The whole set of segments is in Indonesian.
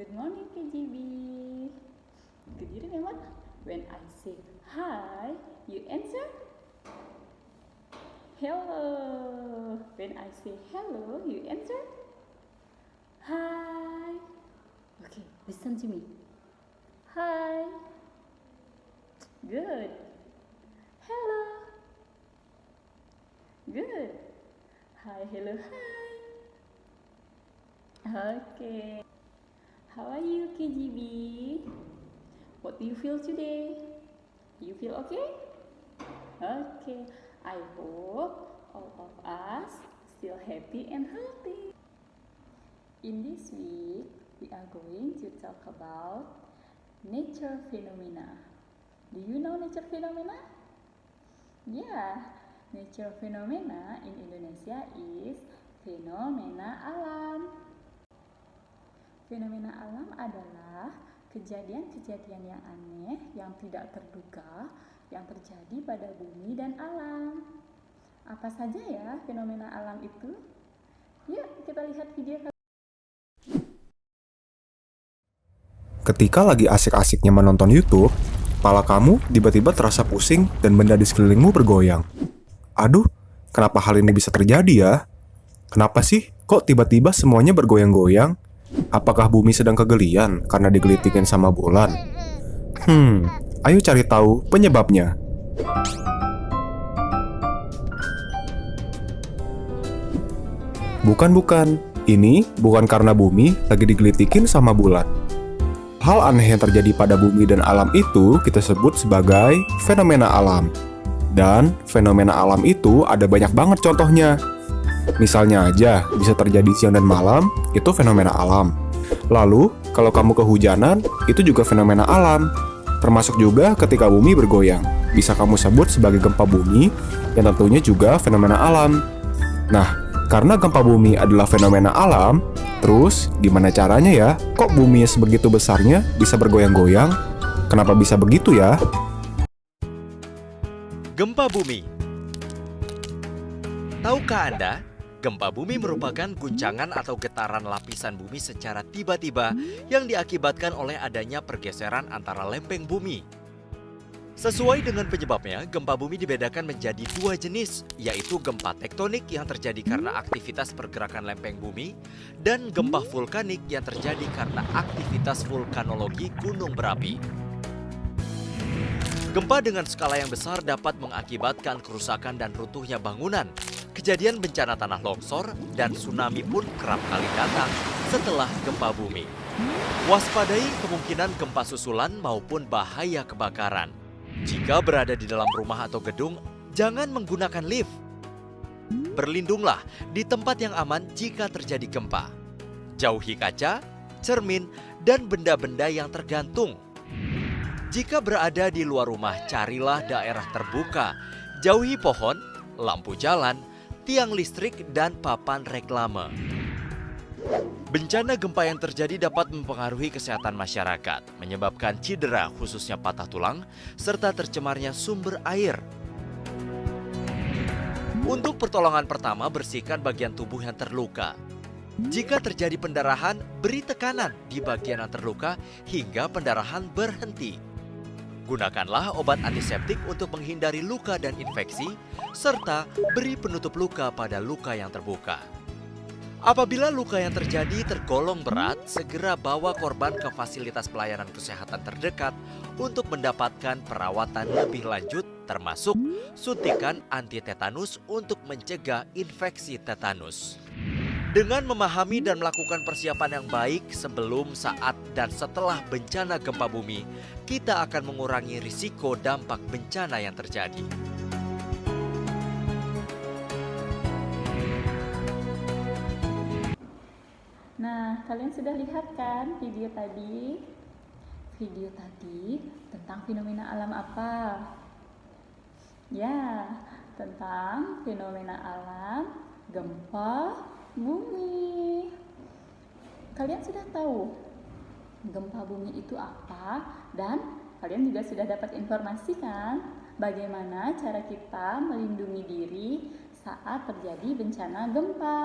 Good morning, KGB. Good you remember? When I say hi, you answer hello. When I say hello, you answer hi. Okay, listen to me. Hi. Good. Hello. Good. Hi, hello, hi. Okay. How are you, KGB? What do you feel today? You feel okay? Okay. I hope all of us still happy and healthy. In this week, we are going to talk about nature phenomena. Do you know nature phenomena? Yeah, nature phenomena in Indonesia is fenomena alam. Fenomena alam adalah kejadian-kejadian yang aneh, yang tidak terduga, yang terjadi pada bumi dan alam. Apa saja ya fenomena alam itu? Yuk kita lihat video. Ketika lagi asik-asiknya menonton YouTube, kepala kamu tiba-tiba terasa pusing dan benda di sekelilingmu bergoyang. Aduh, kenapa hal ini bisa terjadi ya? Kenapa sih kok tiba-tiba semuanya bergoyang-goyang? Apakah bumi sedang kegelian karena digelitikin sama bulan? Ayo cari tahu penyebabnya. Bukan. Ini bukan karena bumi lagi digelitikin sama bulan. Hal aneh yang terjadi pada bumi dan alam itu kita sebut sebagai fenomena alam. Dan fenomena alam itu ada banyak banget contohnya. Misalnya aja, bisa terjadi siang dan malam, itu fenomena alam. Lalu, kalau kamu kehujanan, itu juga fenomena alam. Termasuk juga ketika bumi bergoyang. Bisa kamu sebut sebagai gempa bumi, yang tentunya juga fenomena alam. Nah, karena gempa bumi adalah fenomena alam, terus gimana caranya ya? Kok bumi sebegitu besarnya bisa bergoyang-goyang? Kenapa bisa begitu ya? Gempa bumi. Tahukah Anda, gempa bumi merupakan guncangan atau getaran lapisan bumi secara tiba-tiba yang diakibatkan oleh adanya pergeseran antara lempeng bumi. Sesuai dengan penyebabnya, gempa bumi dibedakan menjadi dua jenis, yaitu gempa tektonik yang terjadi karena aktivitas pergerakan lempeng bumi dan gempa vulkanik yang terjadi karena aktivitas vulkanologi gunung berapi. Gempa dengan skala yang besar dapat mengakibatkan kerusakan dan runtuhnya bangunan. Kejadian bencana tanah longsor dan tsunami pun kerap kali datang setelah gempa bumi. Waspadai kemungkinan gempa susulan maupun bahaya kebakaran. Jika berada di dalam rumah atau gedung, jangan menggunakan lift. Berlindunglah di tempat yang aman jika terjadi gempa. Jauhi kaca, cermin, dan benda-benda yang tergantung. Jika berada di luar rumah, carilah daerah terbuka. Jauhi pohon, lampu jalan, tiang listrik, dan papan reklame. Bencana gempa yang terjadi dapat mempengaruhi kesehatan masyarakat, menyebabkan cedera khususnya patah tulang, serta tercemarnya sumber air. Untuk pertolongan pertama, bersihkan bagian tubuh yang terluka. Jika terjadi pendarahan, beri tekanan di bagian yang terluka hingga pendarahan berhenti. Gunakanlah obat antiseptik untuk menghindari luka dan infeksi, serta beri penutup luka pada luka yang terbuka. Apabila luka yang terjadi tergolong berat, segera bawa korban ke fasilitas pelayanan kesehatan terdekat untuk mendapatkan perawatan lebih lanjut, termasuk suntikan anti-tetanus untuk mencegah infeksi tetanus. Dengan memahami dan melakukan persiapan yang baik sebelum, saat, dan setelah bencana gempa bumi, kita akan mengurangi risiko dampak bencana yang terjadi. Nah, kalian sudah lihat kan video tadi? Video tadi tentang fenomena alam apa? Ya, tentang fenomena alam gempa bumi. Kalian sudah tahu gempa bumi itu apa, dan kalian juga sudah dapat informasi kan bagaimana cara kita melindungi diri saat terjadi bencana gempa.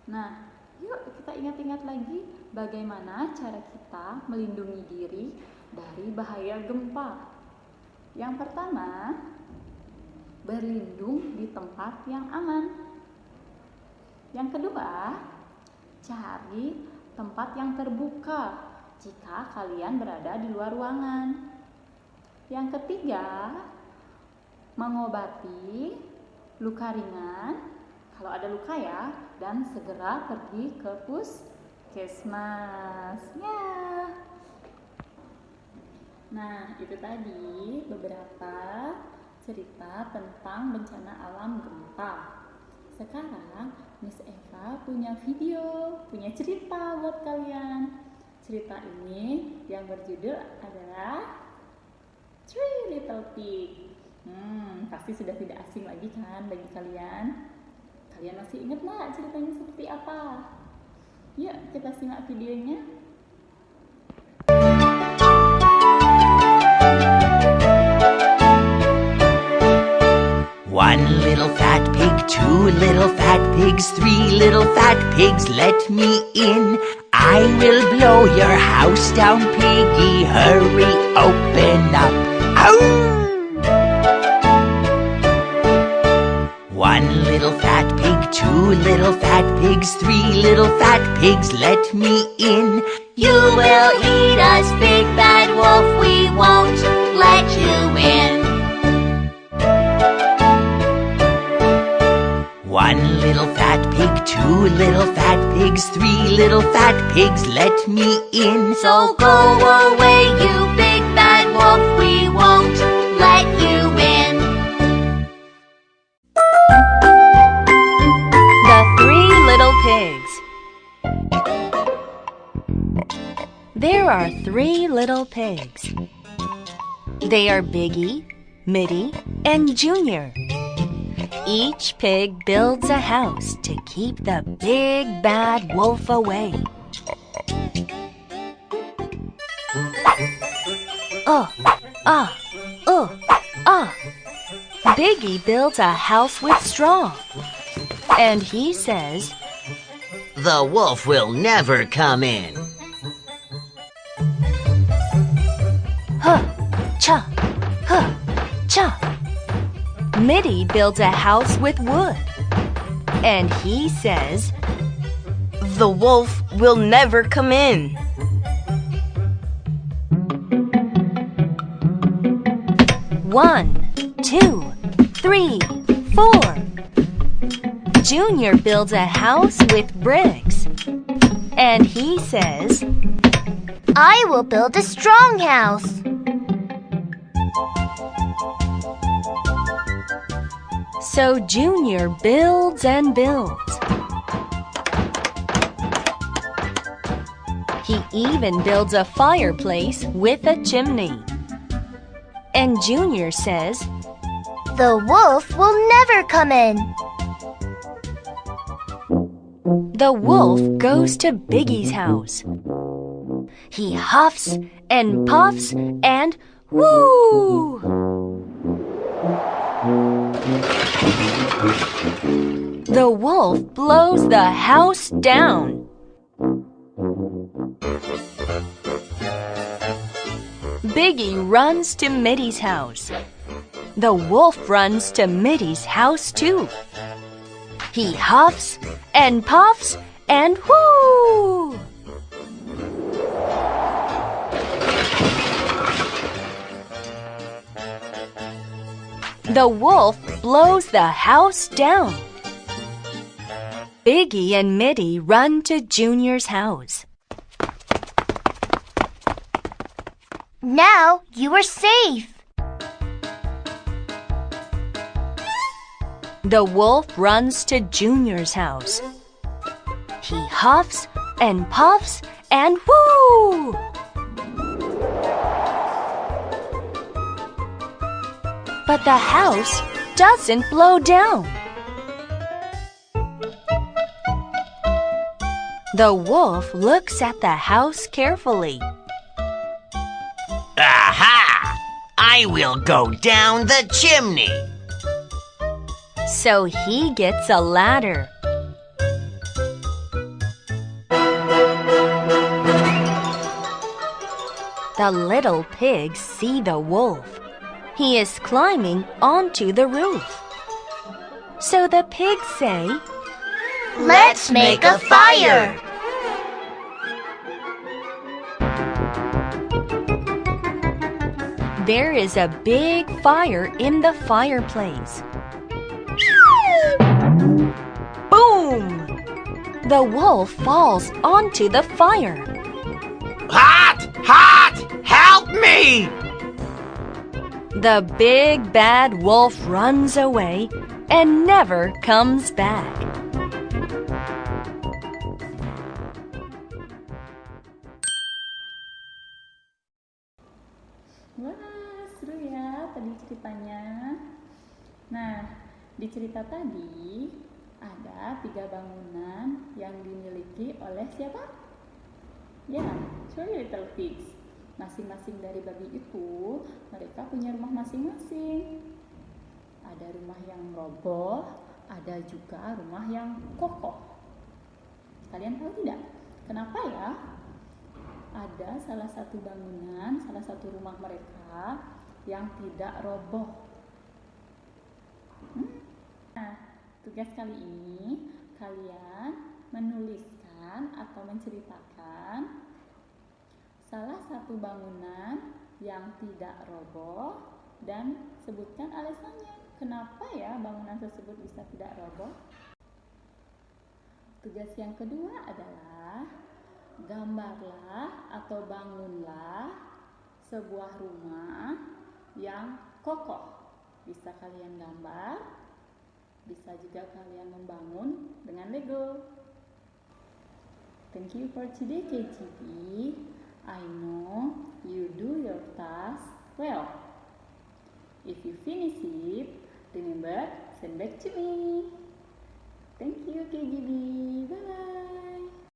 Nah, Yuk kita ingat-ingat lagi bagaimana cara kita melindungi diri dari bahaya gempa. Yang pertama, berlindung di tempat yang aman. Yang kedua, cari tempat yang terbuka jika kalian berada di luar ruangan. Yang ketiga, mengobati luka ringan kalau ada luka ya, dan segera pergi ke puskesmas ya. Nah, itu tadi beberapa cerita tentang bencana alam gempa. Sekarang Miss Eva punya video, punya cerita buat kalian. Cerita ini yang berjudul adalah Three Little Pig. Pasti sudah tidak asing lagi kan bagi kalian? Kalian masih ingat nggak ceritanya seperti apa? Yuk kita simak videonya. One little fat pig, two little fat pigs, three little fat pigs, let me in. I will blow your house down, piggy, hurry, open up. Ow! One little fat pig, two little fat pigs, three little fat pigs, let me in. You will eat us, big bad wolf, we won't let you in. One little fat pig, two little fat pigs, three little fat pigs, let me in. So go away, you big bad wolf, we won't let you in. The Three Little Pigs. There are three little pigs. They are Biggie, Mitty, and Junior. Each pig builds a house to keep the big bad wolf away. Biggie builds a house with straw. And he says, The wolf will never come in. Huh, cha, huh, cha. Mitty builds a house with wood. And he says, The wolf will never come in. One, two, three, four. Junior builds a house with bricks. And he says, I will build a strong house. So Junior builds and builds. He even builds a fireplace with a chimney. And Junior says, The wolf will never come in. The wolf goes to Biggie's house. He huffs and puffs and whoo! The wolf blows the house down. Biggie runs to Mitty's house. The wolf runs to Mitty's house too. He huffs and puffs and whoo! The wolf blows the house down. Biggie and Mitty run to Junior's house. Now you are safe. The wolf runs to Junior's house. He huffs and puffs and whoo! But the house doesn't blow down. The wolf looks at the house carefully. Aha! I will go down the chimney. So he gets a ladder. The little pigs see the wolf. He is climbing onto the roof. So the pigs say, Let's make a fire. There is a big fire in the fireplace. Boom! The wolf falls onto the fire. Hot! Hot! Help me! The big bad wolf runs away and never comes back. Wah, seru ya tadi ceritanya. Nah, di cerita tadi ada 3 bangunan yang dimiliki oleh siapa? Ya, three little pigs. Masing-masing dari babi itu, mereka punya rumah masing-masing. Ada rumah yang roboh, ada juga rumah yang kokoh. Kalian tahu tidak? Kenapa ya? Ada salah satu bangunan, salah satu rumah mereka yang tidak roboh. Nah, tugas kali ini kalian menuliskan atau menceritakan salah satu bangunan yang tidak roboh dan sebutkan alasannya. Kenapa ya bangunan tersebut bisa tidak roboh? Tugas yang kedua adalah gambarlah atau bangunlah sebuah rumah yang kokoh. Bisa kalian gambar, bisa juga kalian membangun dengan Lego. Thank you for today, KGB. I know you do your task well. If you finish it, remember, send back to me. Thank you, KGB. Bye.